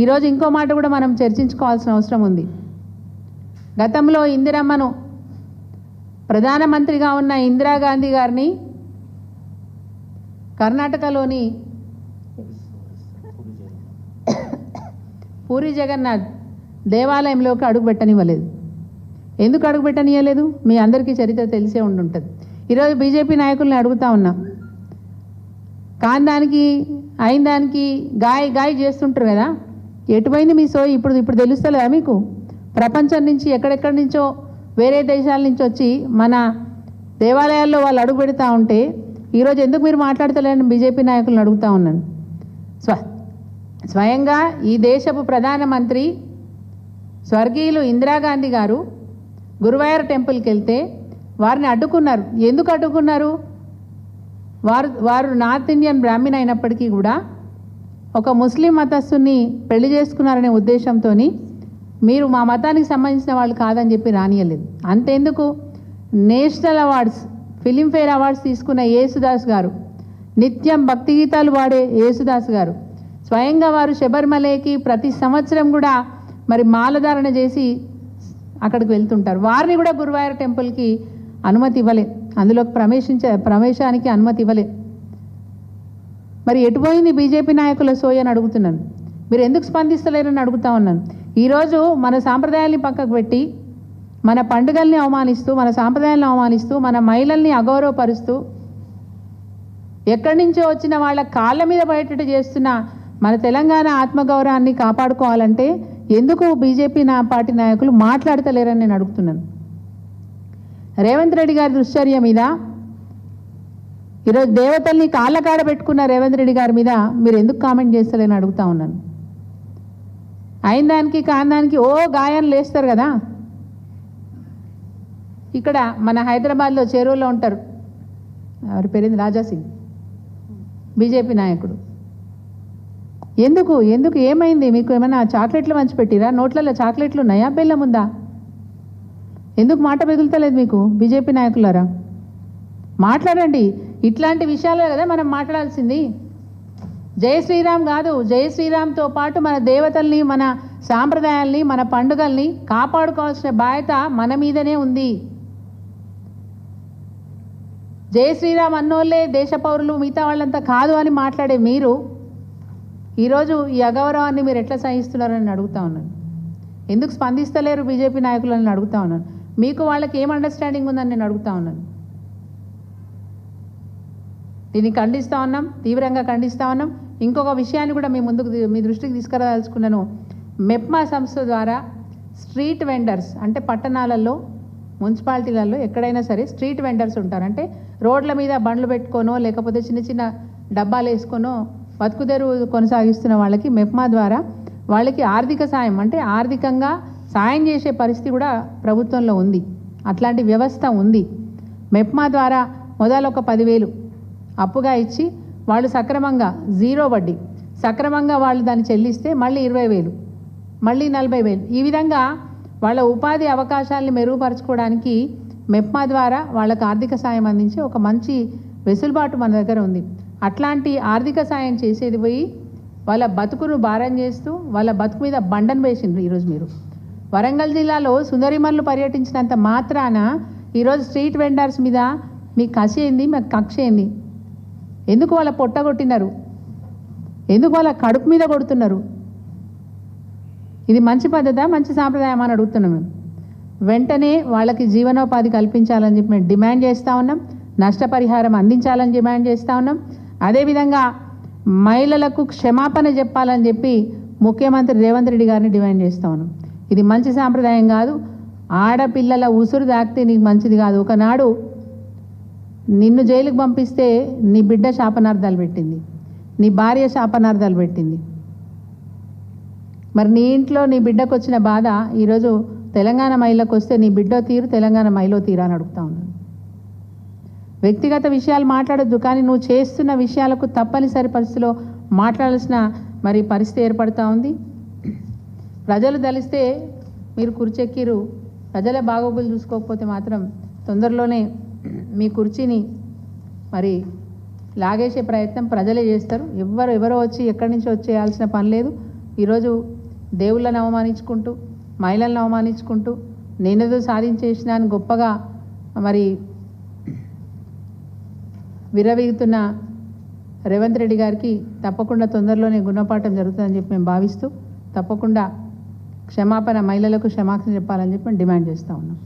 ఈరోజు ఇంకో మాట కూడా మనం చర్చించుకోవాల్సిన అవసరం ఉంది. గతంలో ఇందిరమ్మను ప్రధానమంత్రిగా ఉన్న ఇందిరాగాంధీ గారిని కర్ణాటకలోని పూరి జగన్నాథ్ దేవాలయంలోకి అడుగుపెట్టనివ్వలేదు. ఎందుకు అడుగుపెట్టనివ్వలేదు? మీ అందరికీ చరిత్ర తెలిసే ఉండుంటుంది. ఈరోజు బీజేపీ నాయకుల్ని అడుగుతా ఉన్నా, కాని దానికి అయిన దానికి గాయ చేస్తుంటారు కదా, ఎటుపోయింది మీ సోయి? ఇప్పుడు తెలుస్తలేదా మీకు? ప్రపంచం నుంచి ఎక్కడెక్కడి నుంచో వేరే దేశాల నుంచి వచ్చి మన దేవాలయాల్లో వాళ్ళు అడుగు పెడతా ఉంటే ఈరోజు ఎందుకు మీరు మాట్లాడతలేరని బీజేపీ నాయకులను అడుగుతా ఉన్నాను. స్వయంగా ఈ దేశపు ప్రధానమంత్రి స్వర్గీయులు ఇందిరాగాంధీ గారు గురువాయూర్ టెంపుల్కి వెళ్తే వారిని అడ్డుకున్నారు. ఎందుకు అడ్డుకున్నారు? వారు నార్త్ ఇండియన్ బ్రాహ్మణ్ అయినప్పటికీ కూడా ఒక ముస్లిం మతస్థుని పెళ్లి చేసుకున్నారనే ఉద్దేశంతో మీరు మా మతానికి సంబంధించిన వాళ్ళు కాదని చెప్పి రానియలేదు. అంతెందుకు, నేషనల్ అవార్డ్స్, ఫిలింఫేర్ అవార్డ్స్ తీసుకున్న యేసుదాస్ గారు, నిత్యం భక్తి గీతాలు పాడే యేసుదాస్ గారు స్వయంగా వారు శబరిమలకి ప్రతి సంవత్సరం కూడా మరి మాలధారణ చేసి అక్కడికి వెళ్తుంటారు. వారిని కూడా గురువాయూర్ టెంపుల్కి అనుమతి ఇవ్వలే, అందులోకి ప్రవేశానికి అనుమతి ఇవ్వలే. మరి ఎటుపోయింది బీజేపీ నాయకుల సోయి అని అడుగుతున్నాను. మీరు ఎందుకు స్పందిస్తలేరని అడుగుతా ఉన్నాను. ఈరోజు మన సాంప్రదాయాల్ని పక్కకు పెట్టి మన పండుగల్ని అవమానిస్తూ, మన సాంప్రదాయాలను అవమానిస్తూ, మన మహిళల్ని అగౌరవపరుస్తూ, ఎక్కడి నుంచో వచ్చిన వాళ్ళ కాళ్ళ మీద బయటట్టు చేస్తున్న మన తెలంగాణ ఆత్మగౌరవాన్ని కాపాడుకోవాలంటే ఎందుకు బీజేపీ పార్టీ నాయకులు మాట్లాడతలేరని నేను అడుగుతున్నాను. రేవంత్ రెడ్డి గారి దుశ్చర్య మీద, ఈరోజు దేవతల్ని కాళ్ళ కాడ పెట్టుకున్న రేవంత్ రెడ్డి గారి మీద మీరు ఎందుకు కామెంట్ చేస్తలేని అడుగుతా ఉన్నాను. అయిన దానికి కాని దానికి గాయాన్ని లేస్తారు కదా. ఇక్కడ మన హైదరాబాద్లో చెరువులో ఉంటారు, వారి పేరేంది, రాజాసింగ్, బీజేపీ నాయకుడు. ఎందుకు ఏమైంది? మీకు ఏమైనా చాక్లెట్లు మంచి పెట్టిరా? నోట్లలో చాక్లెట్లు ఉన్నాయా? బెల్లం ఉందా? ఎందుకు మాట మిగులుతలేదు మీకు బీజేపీ నాయకులారా? మాట్లాడండి. ఇట్లాంటి విషయాలే కదా మనం మాట్లాడాల్సింది. జై శ్రీరామ్ కాదు, జై శ్రీరామ్తో పాటు మన దేవతల్ని, మన సాంప్రదాయాల్ని, మన పండుగల్ని కాపాడుకోవాల్సిన బాధ్యత మన మీదనే ఉంది. జై శ్రీరామ్ అన్నోళ్ళే దేశ పౌరులు, మిగతా వాళ్ళంతా కాదు అని మాట్లాడే మీరు ఈరోజు ఈ అగౌరవాన్ని మీరు ఎట్లా సహిస్తున్నారని అడుగుతా ఉన్నాను. ఎందుకు స్పందిస్తలేరు బీజేపీ నాయకులని అడుగుతా ఉన్నాను. మీకు వాళ్ళకి ఏం అండర్స్టాండింగ్ ఉందని నేను అడుగుతా ఉన్నాను. దీన్ని ఖండిస్తూ ఉన్నాం, తీవ్రంగా ఖండిస్తూ ఉన్నాం. ఇంకొక విషయాన్ని కూడా మీ దృష్టికి తీసుకురాదలుచుకున్నాను. మెప్మా సంస్థ ద్వారా స్ట్రీట్ వెండర్స్, అంటే పట్టణాలలో, మున్సిపాలిటీలలో ఎక్కడైనా సరే స్ట్రీట్ వెండర్స్ ఉంటారు. అంటే రోడ్ల మీద బండ్లు పెట్టుకోనో లేకపోతే చిన్న చిన్న డబ్బాలు వేసుకొనో బతుకుదెరు కొనసాగిస్తున్న వాళ్ళకి మెప్మా ద్వారా వాళ్ళకి ఆర్థిక సాయం, అంటే ఆర్థికంగా సాయం చేసే పరిస్థితి కూడా ప్రభుత్వంలో ఉంది. అట్లాంటి వ్యవస్థ ఉంది. మెప్మా ద్వారా మొదలు ఒక 10,000 అప్పుగా ఇచ్చి వాళ్ళు సక్రమంగా, జీరో వడ్డీ, సక్రమంగా వాళ్ళు దాన్ని చెల్లిస్తే మళ్ళీ 20,000, మళ్ళీ 40,000, ఈ విధంగా వాళ్ళ ఉపాధి అవకాశాలను మెరుగుపరచుకోవడానికి మెప్మా ద్వారా వాళ్ళకు ఆర్థిక సాయం అందించే ఒక మంచి వెసులుబాటు మన దగ్గర ఉంది. అట్లాంటి ఆర్థిక సాయం చేసేది పోయి వాళ్ళ బతుకును భారం చేస్తూ వాళ్ళ బతుకు మీద బండను వేసిండ్రు. ఈరోజు మీరు వరంగల్ జిల్లాలో సుందరిమల్లు పర్యటించినంత మాత్రాన ఈరోజు స్ట్రీట్ వెండర్స్ మీద మీకు కసి ఏంది, మీకు కక్ష ఏంది? ఎందుకు వాళ్ళ పొట్ట కొట్టినారు? ఎందుకు వాళ్ళ కడుపు మీద కొడుతున్నారు? ఇది మంచి పద్ధతా, మంచి సాంప్రదాయం అని అడుగుతున్నాం మేము. వెంటనే వాళ్ళకి జీవనోపాధి కల్పించాలని చెప్పి మేము డిమాండ్ చేస్తూ ఉన్నాం. నష్టపరిహారం అందించాలని డిమాండ్ చేస్తూ ఉన్నాం. అదేవిధంగా మహిళలకు క్షమాపణ చెప్పాలని చెప్పి ముఖ్యమంత్రి రేవంత్ రెడ్డి గారిని డిమాండ్ చేస్తూ ఉన్నాం. ఇది మంచి సాంప్రదాయం కాదు. ఆడపిల్లల ఉసురు దాకితే నీకు మంచిది కాదు. ఒకనాడు నిన్ను జైలుకు పంపిస్తే నీ బిడ్డ శాపనార్థాలు పెట్టింది, నీ భార్య శాపనార్థాలు పెట్టింది. మరి నీ ఇంట్లో నీ బిడ్డకు వచ్చిన బాధ ఈరోజు తెలంగాణ మహిళకు వస్తే నీ బిడ్డ తీరు, తెలంగాణ మహిళ తీరా అని అడుగుతా ఉన్నాను. వ్యక్తిగత విషయాలు మాట్లాడొద్దు, కానీ నువ్వు చేస్తున్న విషయాలకు తప్పనిసరి పరిస్థితిలో మాట్లాడాల్సిన మరి పరిస్థితి ఏర్పడుతూ ఉంది. ప్రజలు దలిస్తే మీరు కుర్చెక్కిరు, ప్రజల బాగోగులు చూసుకోకపోతే మాత్రం తొందరలోనే మీ కుర్చీని మరి లాగేసే ప్రయత్నం ప్రజలే చేస్తారు. ఎవరో వచ్చి ఎక్కడి నుంచి వచ్చేయాల్సిన పని లేదు. ఈరోజు దేవుళ్ళని అవమానించుకుంటూ మహిళలను అవమానించుకుంటూ నేనేదో సాధించేసిన అని గొప్పగా మరి విరవీగుతున్న రేవంత్ రెడ్డి గారికి తప్పకుండా తొందరలోనే గుణపాఠం జరుగుతుందని చెప్పి మేము భావిస్తూ తప్పకుండా క్షమాపణ మహిళలకు క్షమాపణ చెప్పాలని చెప్పి మేము డిమాండ్ చేస్తూ ఉన్నాం.